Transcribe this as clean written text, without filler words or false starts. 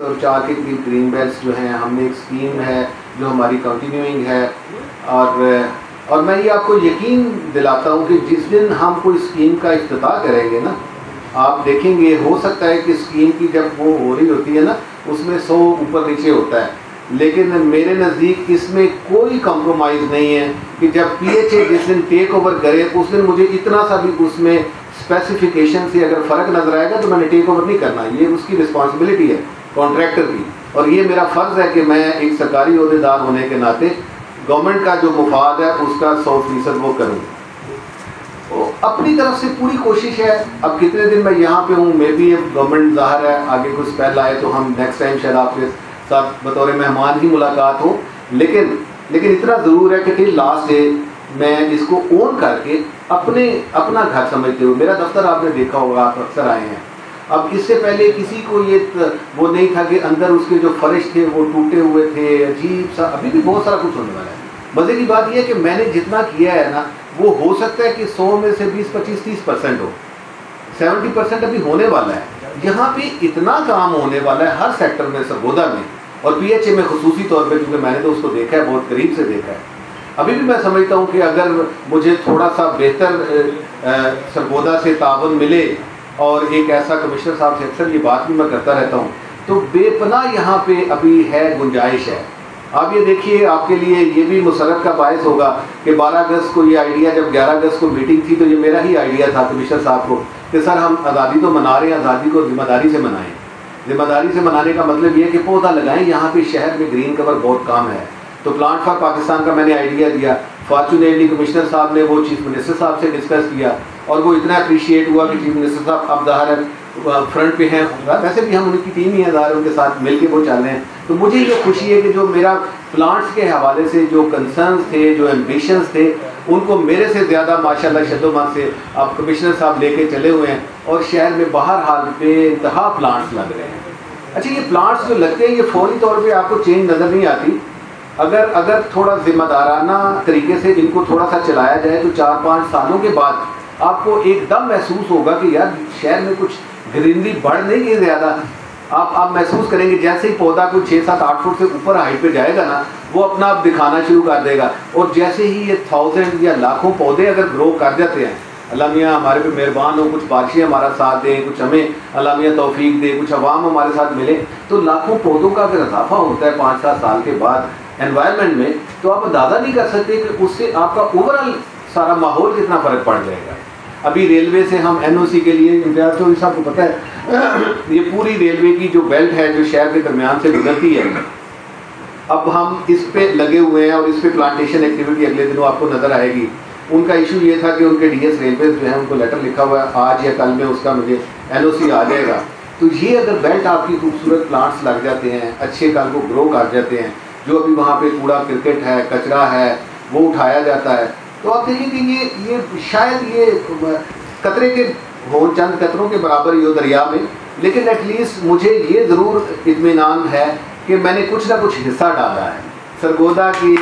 तो 4 के करीब ग्रीन बेल्ट्स जो हैं, हमने एक स्कीम है जो हमारी कंटिन्यूइंग है। और मैं ये आपको यकीन दिलाता हूँ कि जिस दिन हम कोई स्कीम का इफ्तिताह करेंगे ना, आप देखेंगे हो सकता है कि स्कीम की जब वो हो रही होती है ना, उसमें 100 ऊपर नीचे होता है, लेकिन मेरे नज़दीक इसमें कोई कंप्रोमाइज़ नहीं है कि जब PHA जिस दिन टेक ओवर करे उस दिन मुझे इतना सा भी उसमें स्पेसिफिकेशन से अगर फ़र्क नज़र आएगा तो मैंने टेक ओवर नहीं करना। ये उसकी रिस्पॉन्सिबिलिटी है कॉन्ट्रैक्टर की, और ये मेरा फ़र्ज़ है कि मैं एक सरकारी ओहदेदार होने के नाते गवर्नमेंट का जो मुफाद है उसका 100% वो करूँ। तो अपनी तरफ से पूरी कोशिश है। अब कितने दिन मैं यहाँ पे हूँ, मे भी गवर्नमेंट ज़ाहिर है आगे कुछ स्पेल आए तो हम नेक्स्ट टाइम शायद आपके साथ बतौर मेहमान ही मुलाकात हो, लेकिन इतना ज़रूर है कि टिल लास्ट डे मैं इसको ओन करके अपना घर समझते हुए, मेरा दफ्तर आपने देखा होगा, आप अक्सर आए हैं। अब इससे पहले किसी को ये वो नहीं था कि अंदर उसके जो फर्श थे वो टूटे हुए थे, अजीब सा। अभी भी बहुत सारा कुछ होने वाला है। मज़े की बात यह है कि मैंने जितना किया है ना, वो हो सकता है कि 100 में से 20, 25, 30% हो, 70% अभी होने वाला है। यहाँ पे इतना काम होने वाला है हर सेक्टर में, सरगोदा में और PHA में खुसूसी तौर पे, क्योंकि मैंने तो उसको देखा है, बहुत करीब से देखा है। अभी भी मैं समझता हूँ कि अगर मुझे थोड़ा सा बेहतर सरगोदा से तावन मिले, और एक ऐसा कमिश्नर साहब से अक्सर ये बात भी मैं करता रहता हूँ, तो बेपनाह यहाँ पे अभी है, गुंजाइश है। आप ये देखिए, आपके लिए ये भी मुसरत का बायस होगा कि 12 अगस्त को ये आइडिया, जब 11 अगस्त को मीटिंग थी तो ये मेरा ही आइडिया था कमिश्नर साहब को कि सर हम आज़ादी तो मना रहे हैं, आज़ादी को जिम्मेदारी से मनाएं। जिम्मेदारी से मनाने का मतलब ये है कि पौधा लगाएं। यहाँ पे शहर में ग्रीन कवर बहुत कम है, तो प्लांट फॉर पाकिस्तान का मैंने आइडिया दिया। फॉर्चुनेटली कमिश्नर साहब ने वो चीफ मिनिस्टर साहब से डिस्कस किया और वो इतना अप्रिशिएट हुआ कि चीफ मिनिस्टर साहब अब ज़ाहिर फ्रंट पे हैं, वैसे भी हम उनकी टीम ही है, ज़ाहिर उनके साथ मिल के वो चल रहे हैं। तो मुझे ये खुशी है कि जो मेरा प्लांट्स के हवाले से जो कंसर्न्स थे, जो एम्बिशंस थे, उनको मेरे से ज़्यादा माशाल्लाह शद्दोमत से अब कमिश्नर साहब लेके चले हुए हैं और शहर में बाहर हाल बेइंतहा प्लांट्स लग रहे हैं। अच्छा, ये प्लांट्स जो लगते हैं ये फौरी तौर पर आपको चेंज नज़र नहीं आती। अगर थोड़ा जिम्मेदाराना तरीके से इनको थोड़ा सा चलाया जाए तो 4-5 सालों के बाद आपको एकदम महसूस होगा कि यार शहर में कुछ ग्रीनरी बढ़ नहीं है ज़्यादा। आप महसूस करेंगे जैसे ही पौधा कोई 6-7-8 फुट से ऊपर हाइट पे जाएगा ना, वो अपना आप दिखाना शुरू कर देगा। और जैसे ही ये 1000 या लाखों पौधे अगर ग्रो कर जाते हैं, अल्लाह मियाँ हमारे पे मेहरबान हो, कुछ बारिशें हमारा साथ दें, कुछ हमें अल्लाह मियाँ तौफीक दे, कुछ अवाम हमारे साथ मिले, तो लाखों पौधों का अगर इजाफा होता है 5-7 साल के बाद एनवायरनमेंट में, तो आप अंदाज़ा नहीं कर सकते कि उससे आपका ओवरऑल सारा माहौल कितना फ़र्क पड़ जाएगा। अभी रेलवे से हम NOC के लिए इम्तियाज़ चौधरी साहब को पता है, ये पूरी रेलवे की जो बेल्ट है जो शहर के दरमियान से गुजरती है, अब हम इस पे लगे हुए हैं और इस पे प्लांटेशन एक्टिविटी अगले दिनों आपको नज़र आएगी। उनका इशू ये था कि उनके DS रेलवे जो है उनको लेटर लिखा हुआ है, आज या कल में उसका मुझे NOC आ जाएगा। तो ये अगर बेल्ट आपकी खूबसूरत प्लांट्स लग जाते हैं, अच्छे कल को ग्रो कर जाते हैं, जो अभी वहाँ पे कूड़ा क्रिकेट है, कचरा है, वो उठाया जाता है, तो आप देखिए कि ये शायद ये कतरे के हो, चंद कतरों के बराबर ही हो दरिया में, लेकिन एटलीस्ट मुझे ये ज़रूर इत्मीनान है कि मैंने कुछ ना कुछ हिस्सा डाला है सरगोदा की